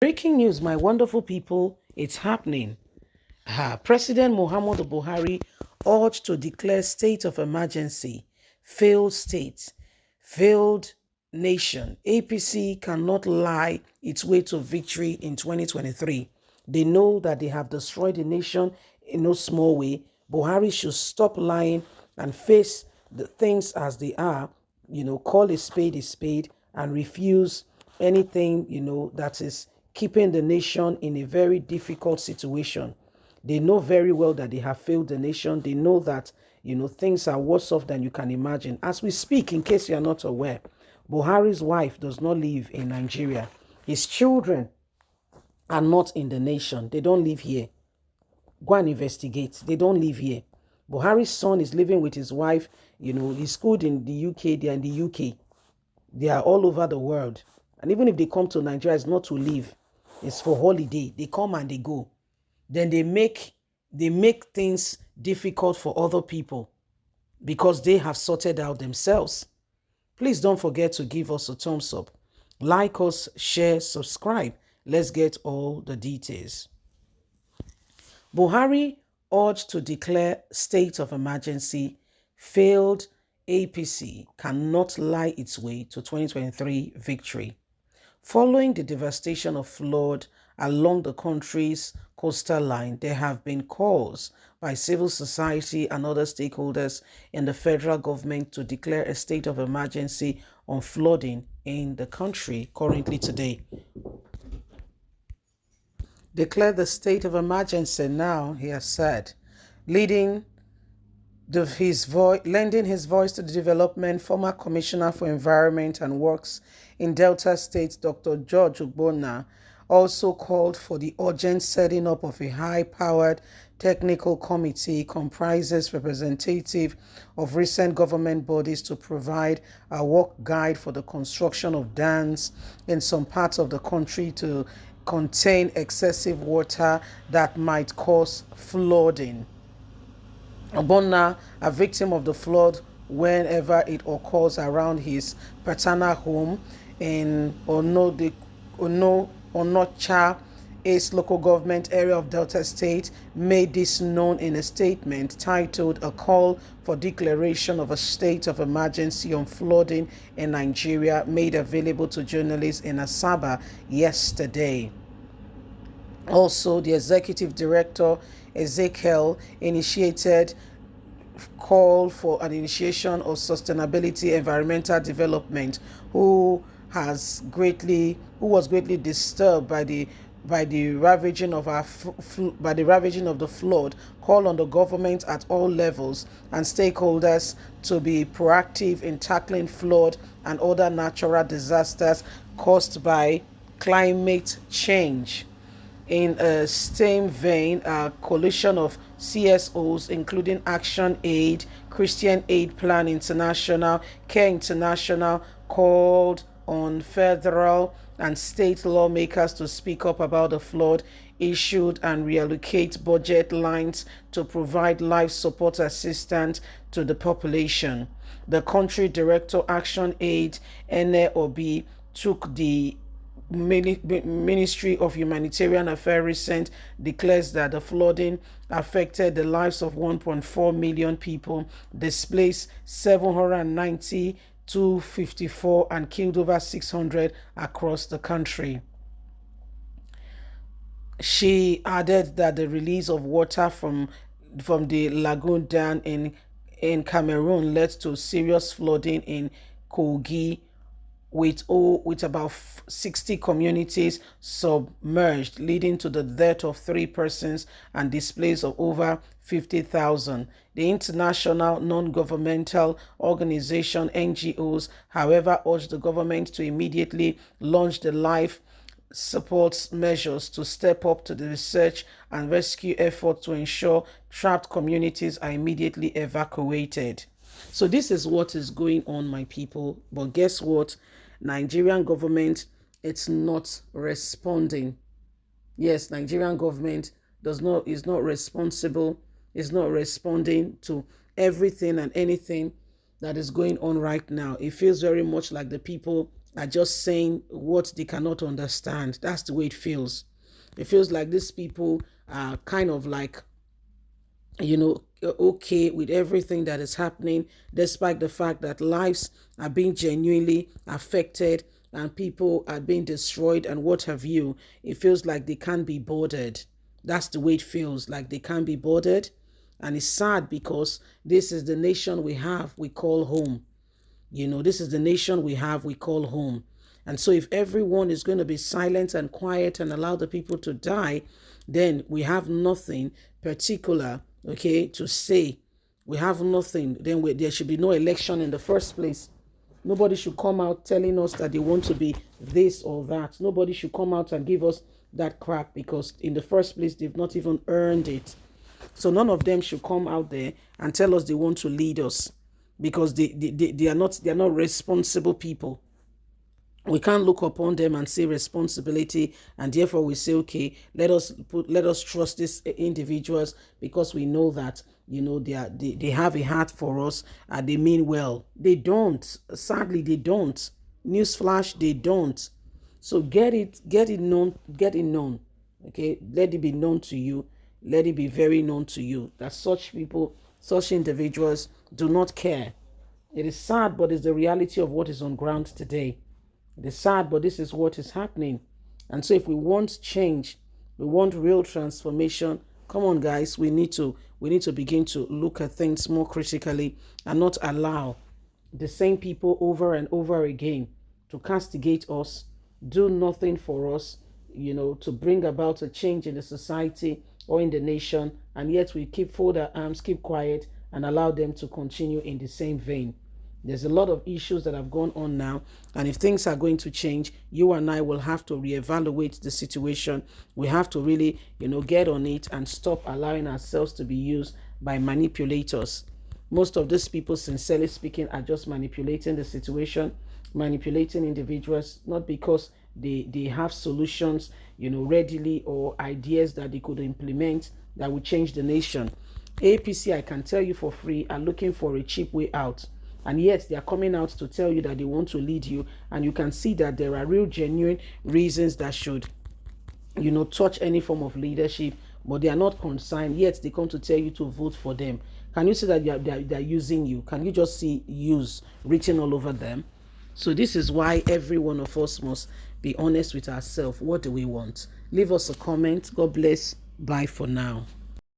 Breaking news, my wonderful people, it's happening. President Muhammadu Buhari urged to declare state of emergency. Failed state, failed nation. APC cannot lie its way to victory in 2023. They know that they have destroyed the nation in no small way. Buhari should stop lying and face the things as they are, call a spade, and refuse anything, that is keeping the nation in a very difficult situation. They know very well that they have failed the nation. They know that, things are worse off than you can imagine. As we speak, in case you are not aware, Buhari's wife does not live in Nigeria. His children are not in the nation. They don't live here. Go and investigate. They don't live here. Buhari's son is living with his wife. He's schooled in the UK. They are in the UK. They are all over the world. And even if they come to Nigeria, it's not to live. It's for holiday. They come and they go. Then they make things difficult for other people because they have sorted out themselves. Please don't forget to give us a thumbs up. Like us, share, subscribe. Let's get all the details. Buhari urged to declare state of emergency. Failed APC cannot lie its way to 2023 victory. Following the devastation of flood along the country's coastal line, there have been calls by civil society and other stakeholders in the federal government to declare a state of emergency on flooding in the country currently today. Declare the state of emergency now, he has said, lending his voice to the development. Former Commissioner for Environment and Works in Delta State, Dr. George Ugbonna, also called for the urgent setting up of a high-powered technical committee comprises representatives of recent government bodies to provide a work guide for the construction of dams in some parts of the country to contain excessive water that might cause flooding. Ugbonna, a victim of the flood whenever it occurs around his paternal home in Onitsha East local government area of Delta State, made this known in a statement titled "A Call for Declaration of a State of Emergency on Flooding in Nigeria," made available to journalists in Asaba yesterday. Also, the executive director, Ezekiel, initiated call for an initiation of sustainability environmental development, who was greatly disturbed by the ravaging of the flood. Call on the government at all levels and stakeholders to be proactive in tackling flood and other natural disasters caused by climate change. In a same vein, a coalition of CSOs, including Action Aid, Christian Aid Plan International, Care International, called on federal and state lawmakers to speak up about the flood, issued and reallocate budget lines to provide life support assistance to the population. The country director, Action Aid, Ene Obi, took the Ministry of Humanitarian Affairs declares that the flooding affected the lives of 1.4 million people, displaced 790,254, and killed over 600 across the country. She added that the release of water from the lagoon dam in Cameroon led to serious flooding in Kogi, with about 60 communities submerged, leading to the death of 3 persons and displays of over 50,000. The international non-governmental organization NGOs, however, urged the government to immediately launch the life support measures to step up to the research and rescue efforts to ensure trapped communities are immediately evacuated. So this is what is going on, my people. But guess what? Nigerian government, it's not responding. Yes, Nigerian government is not responsible, is not responding to everything and anything that is going on right now. It feels very much like the people are just saying what they cannot understand. That's the way it feels. It feels like these people are kind of like, okay with everything that is happening, despite the fact that lives are being genuinely affected and people are being destroyed and what have you. It feels like they can't be bothered. That's the way it feels, like they can't be bothered. And it's sad because this is the nation we call home. This is the nation we call home. And so if everyone is going to be silent and quiet and allow the people to die, then we have nothing particular, okay, to say. We have nothing. Then there should be no election in the first place. Nobody should come out telling us that they want to be this or that. Nobody should come out and give us that crap, because in the first place, they've not even earned it. So none of them should come out there and tell us they want to lead us, because they are not responsible people. We can't look upon them and say responsibility, and therefore we say, okay, let us trust these individuals, because we know that they have a heart for us and they mean well. They don't. Sadly, they don't. Newsflash, they don't. So get it known. Okay, let it be known to you. Let it be very known to you that such people, such individuals do not care. It is sad, but it's the reality of what is on ground today. It is sad, but this is what is happening. And so if we want change, we want real transformation, come on guys, we need to begin to look at things more critically and not allow the same people over and over again to castigate us, do nothing for us, to bring about a change in the society or in the nation, and yet we fold our arms, keep quiet, and allow them to continue in the same vein. There's a lot of issues that have gone on now, and if things are going to change, you and I will have to reevaluate the situation. We have to really, get on it and stop allowing ourselves to be used by manipulators. Most of these people, sincerely speaking, are just manipulating the situation, manipulating individuals, not because they have solutions, readily, or ideas that they could implement that would change the nation. APC, I can tell you for free, are looking for a cheap way out. And yet they are coming out to tell you that they want to lead you. And you can see that there are real, genuine reasons that should, touch any form of leadership, but they are not concerned. Yet they come to tell you to vote for them. Can you see that they're using you? Can you just see use written all over them? So this is why every one of us must be honest with ourselves. What do we want? Leave us a comment. God bless. Bye for now.